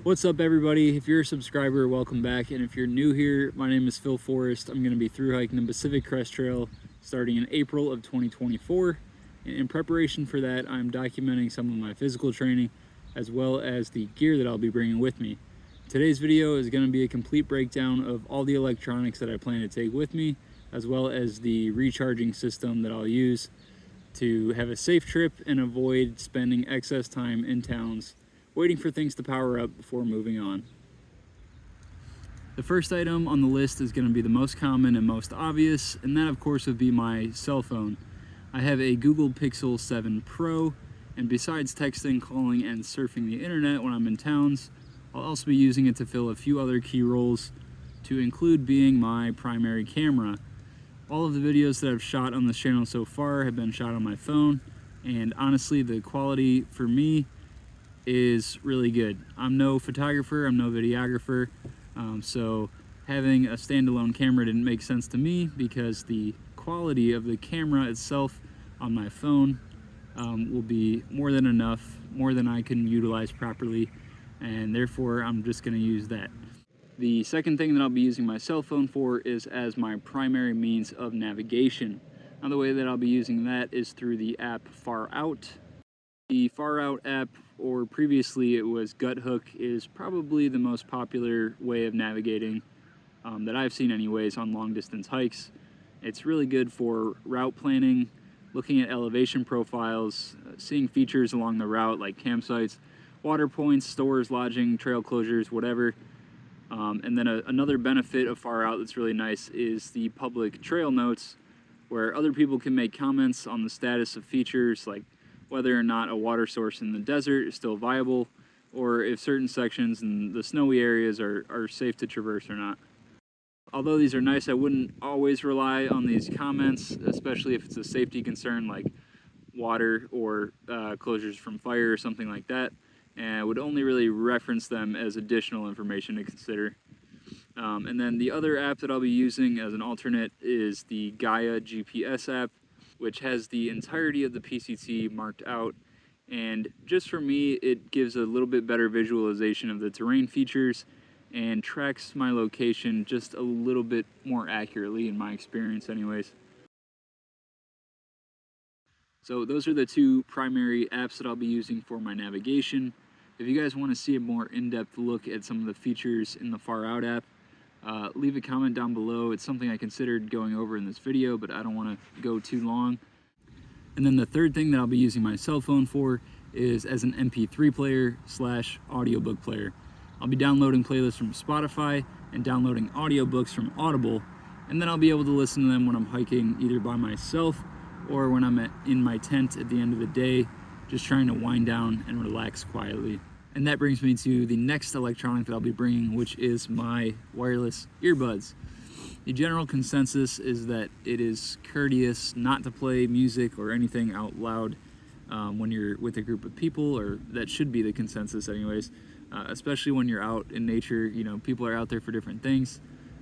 What's up, everybody? If you're a subscriber, welcome back. And if you're new here, my name is Phil Forrest. I'm going to be through hiking the Pacific Crest Trail starting in April of 2024. And in preparation for that, I'm documenting some of my physical training as well as the gear that I'll be bringing with me. Today's video is going to be a complete breakdown of all the electronics that I plan to take with me, as well as the recharging system that I'll use to have a safe trip and avoid spending excess time in towns waiting for things to power up before moving on. The first item on the list is going to be the most common and most obvious, and that of course would be my cell phone. I have a Google Pixel 7 Pro, and besides texting, calling, and surfing the internet when I'm in towns, I'll also be using it to fill a few other key roles, to include being my primary camera. All of the videos that I've shot on this channel so far have been shot on my phone, and honestly the quality for me is really good. I'm no photographer, I'm no videographer, so having a standalone camera didn't make sense to me because the quality of the camera itself on my phone will be more than enough, more than I can utilize properly, and therefore I'm just going to use that. The second thing that I'll be using my cell phone for is as my primary means of navigation. Now the way that I'll be using that is through the app Far Out. The Far Out app, or previously it was Guthook, is probably the most popular way of navigating that I've seen anyways on long distance hikes. It's really good for route planning, looking at elevation profiles, seeing features along the route like campsites, water points, stores, lodging, trail closures, whatever. And then another benefit of Far Out that's really nice is the public trail notes, where other people can make comments on the status of features like whether or not a water source in the desert is still viable, or if certain sections in the snowy areas are safe to traverse or not. Although these are nice, I wouldn't always rely on these comments, especially if it's a safety concern like water or closures from fire or something like that, and I would only really reference them as additional information to consider. And then the other app that I'll be using as an alternate is the Gaia GPS app, which has the entirety of the PCT marked out, and just for me it gives a little bit better visualization of the terrain features and tracks my location just a little bit more accurately in my experience anyways. So those are the two primary apps that I'll be using for my navigation. If you guys want to see a more in-depth look at some of the features in the Far Out app, leave a comment down below. It's something I considered going over in this video, but I don't want to go too long. And then the third thing that I'll be using my cell phone for is as an MP3 player / audiobook player. I'll be downloading playlists from Spotify and downloading audiobooks from Audible, and then I'll be able to listen to them when I'm hiking either by myself or when I'm in my tent at the end of the day, just trying to wind down and relax quietly. And that brings me to the next electronic that I'll be bringing, which is my wireless earbuds. The general consensus is that it is courteous not to play music or anything out loud when you're with a group of people, or that should be the consensus anyways, especially when you're out in nature. You know, people are out there for different things.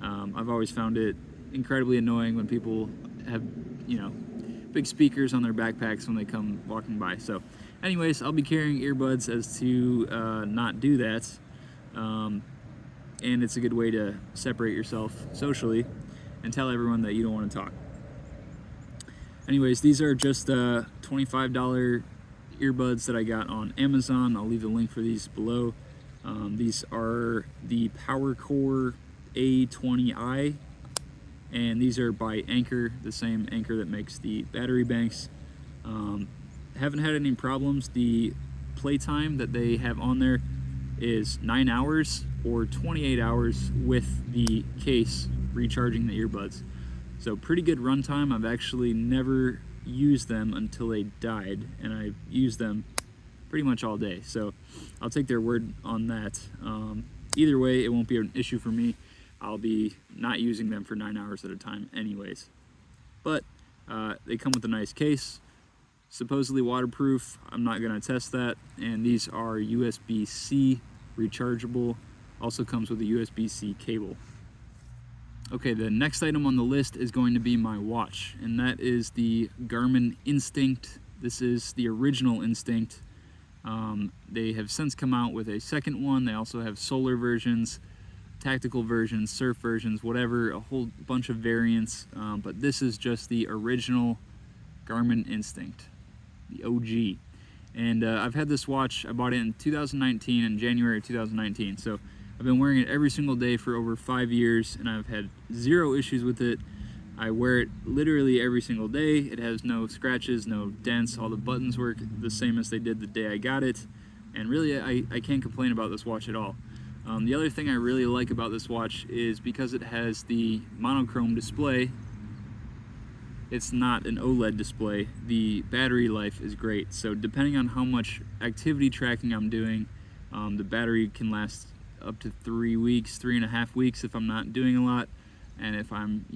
I've always found it incredibly annoying when people have, big speakers on their backpacks when they come walking by. So anyways, I'll be carrying earbuds as to not do that, and it's a good way to separate yourself socially and tell everyone that you don't want to talk. Anyways, these are just $25 earbuds that I got on Amazon. I'll leave the link for these below. These are the PowerCore A20i, and these are by Anker, the same Anker that makes the battery banks. Haven't had any problems. The playtime that they have on there is 9 hours or 28 hours with the case recharging the earbuds. So pretty good runtime. I've actually never used them until they died, and I used them pretty much all day. So I'll take their word on that. Either way, it won't be an issue for me. I'll be not using them for 9 hours at a time anyways. But they come with a nice case, supposedly waterproof. I'm not going to test that. And these are USB-C rechargeable. Also comes with a USB-C cable. Okay, the next item on the list is going to be my watch, and that is the Garmin Instinct. This is the original Instinct. They have since come out with a second one. They also have solar versions, tactical versions, surf versions, whatever, a whole bunch of variants, but this is just the original Garmin Instinct, the OG. And I've had this watch, I bought it in 2019, in January of 2019, so I've been wearing it every single day for over 5 years, and I've had zero issues with it. I wear it literally every single day. It has no scratches, no dents. All the buttons work the same as they did the day I got it. And really, I can't complain about this watch at all. The other thing I really like about this watch is because it has the monochrome display, it's not an OLED display, the battery life is great. So depending on how much activity tracking I'm doing, the battery can last up to 3 weeks, 3.5 weeks if I'm not doing a lot. And if I'm,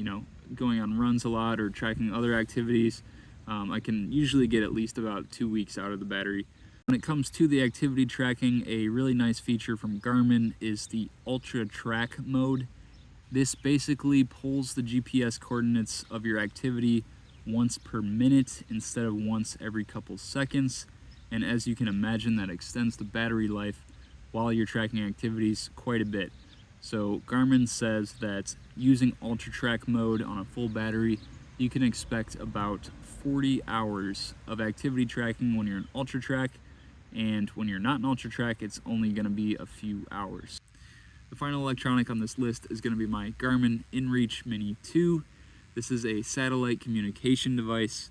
going on runs a lot or tracking other activities, I can usually get at least about 2 weeks out of the battery. When it comes to the activity tracking, a really nice feature from Garmin is the Ultra Track mode. This basically pulls the GPS coordinates of your activity once per minute instead of once every couple seconds. And as you can imagine, that extends the battery life while you're tracking activities quite a bit. So Garmin says that using Ultra Track mode on a full battery, you can expect about 40 hours of activity tracking when you're in Ultra Track, and when you're not in Ultra Track, it's only going to be a few hours. The final electronic on this list is going to be my Garmin inReach Mini 2. This is a satellite communication device.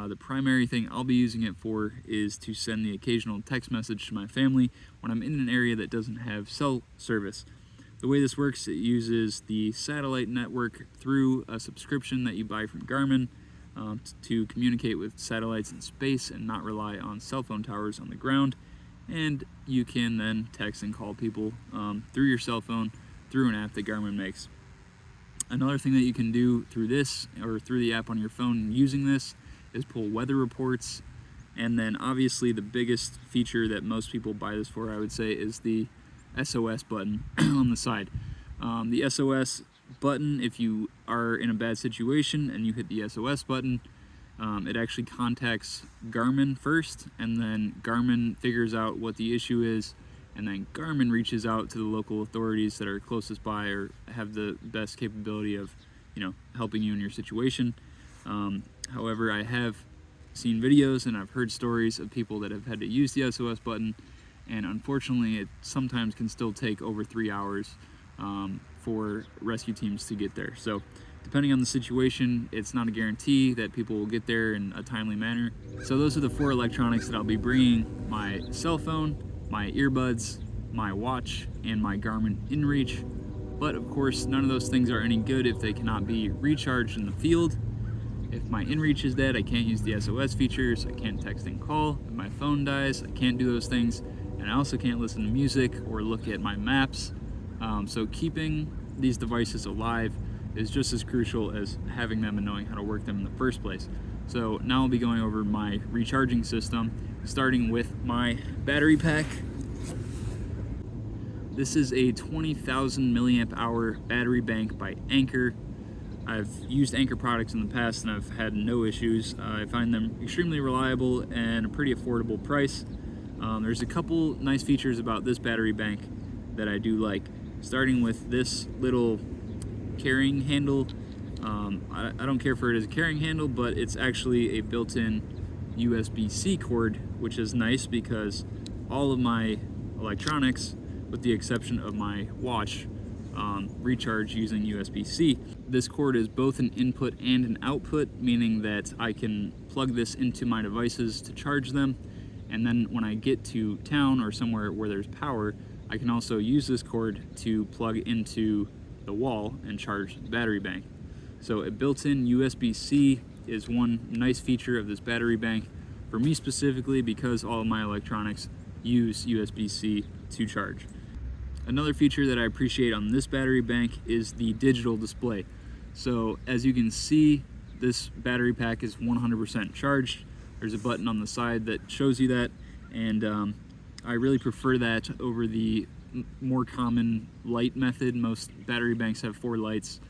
The primary thing I'll be using it for is to send the occasional text message to my family when I'm in an area that doesn't have cell service. The way this works, it uses the satellite network through a subscription that you buy from Garmin to communicate with satellites in space and not rely on cell phone towers on the ground. And you can then text and call people through your cell phone through an app that Garmin makes. Another thing that you can do through this or through the app on your phone using this is pull weather reports. And then obviously the biggest feature that most people buy this for, I would say, is the SOS button on the side. The SOS button, if you are in a bad situation and you hit the SOS button, it actually contacts Garmin first, and then Garmin figures out what the issue is, and then Garmin reaches out to the local authorities that are closest by or have the best capability of, helping you in your situation. However, I have seen videos and I've heard stories of people that have had to use the SOS button, and unfortunately it sometimes can still take over 3 hours for rescue teams to get there. So depending on the situation, it's not a guarantee that people will get there in a timely manner. So those are the 4 electronics that I'll be bringing: my cell phone, my earbuds, my watch, and my Garmin inReach. But of course, none of those things are any good if they cannot be recharged in the field. If my inReach is dead, I can't use the SOS features, I can't text and call. If my phone dies, I can't do those things. And I also can't listen to music or look at my maps. So keeping these devices alive is just as crucial as having them and knowing how to work them in the first place. So now I'll be going over my recharging system, starting with my battery pack. This is a 20,000 milliamp hour battery bank by Anker. I've used Anker products in the past and I've had no issues. I find them extremely reliable and a pretty affordable price. There's a couple nice features about this battery bank that I do like, starting with this little carrying handle. I don't care for it as a carrying handle, but it's actually a built-in USB-C cord, which is nice because all of my electronics, with the exception of my watch, recharge using USB-C. This cord is both an input and an output, meaning that I can plug this into my devices to charge them, and then when I get to town or somewhere where there's power, I can also use this cord to plug into the wall and charge the battery bank. So a built-in USB-C is one nice feature of this battery bank for me specifically, because all of my electronics use USB-C to charge. Another feature that I appreciate on this battery bank is the digital display. So as you can see, this battery pack is 100% charged. There's a button on the side that shows you that, and I really prefer that over the more common light method. Most battery banks have 4 lights.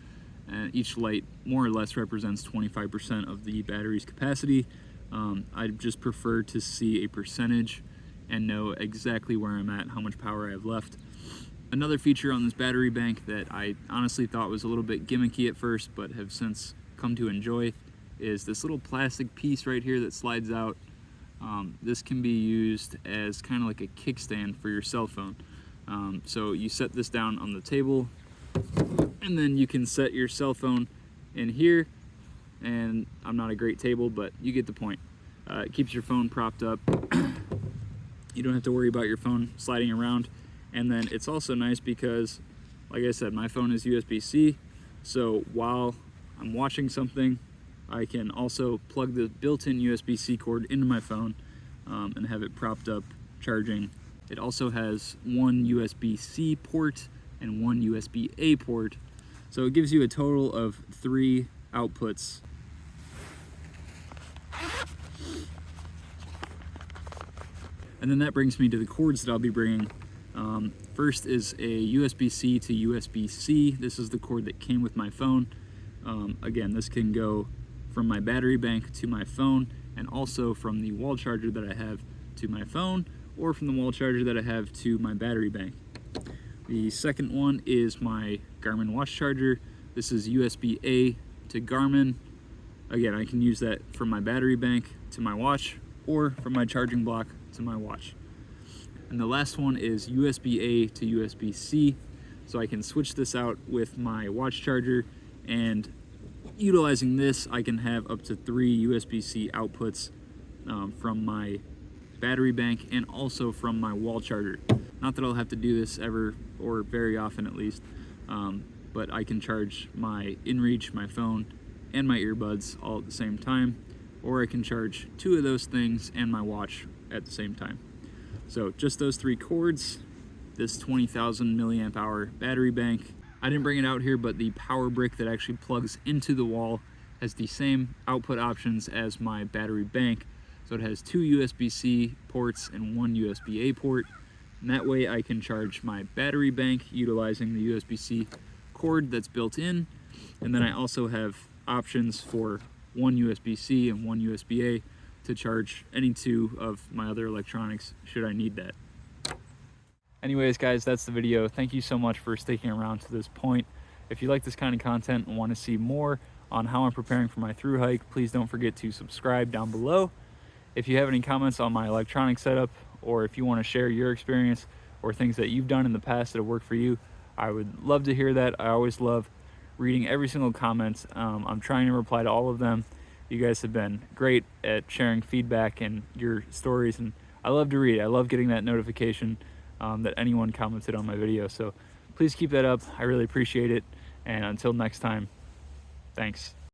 Each light more or less represents 25% of the battery's capacity. I just prefer to see a percentage and know exactly where I'm at, how much power I have left. Another feature on this battery bank that I honestly thought was a little bit gimmicky at first, but have since come to enjoy, is this little plastic piece right here that slides out. This can be used as kind of like a kickstand for your cell phone. So you set this down on the table, and then you can set your cell phone in here. And I'm not a great table, but you get the point. It keeps your phone propped up. You don't have to worry about your phone sliding around. And then it's also nice because, like I said, my phone is USB-C, so while I'm watching something, I can also plug the built-in USB-C cord into my phone and have it propped up charging. It also has one USB-C port and one USB-A port, so it gives you a total of 3 outputs. And then that brings me to the cords that I'll be bringing. First is a USB-C to USB-C. This is the cord that came with my phone. Again, this can go from my battery bank to my phone, and also from the wall charger that I have to my phone, or from the wall charger that I have to my battery bank. The second one is my Garmin watch charger. This is USB-A to Garmin. Again, I can use that from my battery bank to my watch, or from my charging block to my watch. And the last one is USB-A to USB-C, so I can switch this out with my watch charger, and utilizing this I can have up to 3 USB-C outputs from my battery bank and also from my wall charger. Not that I'll have to do this ever, or very often at least, but I can charge my inReach, my phone, and my earbuds all at the same time, or I can charge 2 of those things and my watch at the same time. So just those 3 cords, this 20,000 milliamp hour battery bank. I didn't bring it out here, but the power brick that actually plugs into the wall has the same output options as my battery bank. So it has 2 USB-C ports and 1 USB-A port. And that way I can charge my battery bank utilizing the USB-C cord that's built in. And then I also have options for 1 USB-C and 1 USB-A to charge any 2 of my other electronics should I need that. Anyways, guys, that's the video. Thank you so much for sticking around to this point. If you like this kind of content and want to see more on how I'm preparing for my thru hike, please don't forget to subscribe down below. If you have any comments on my electronic setup, or if you want to share your experience or things that you've done in the past that have worked for you, I would love to hear that. I always love reading every single comment. I'm trying to reply to all of them. You guys have been great at sharing feedback and your stories, and I love to read. I love getting that notification that anyone commented on my video. So please keep that up. I really appreciate it. And until next time, thanks.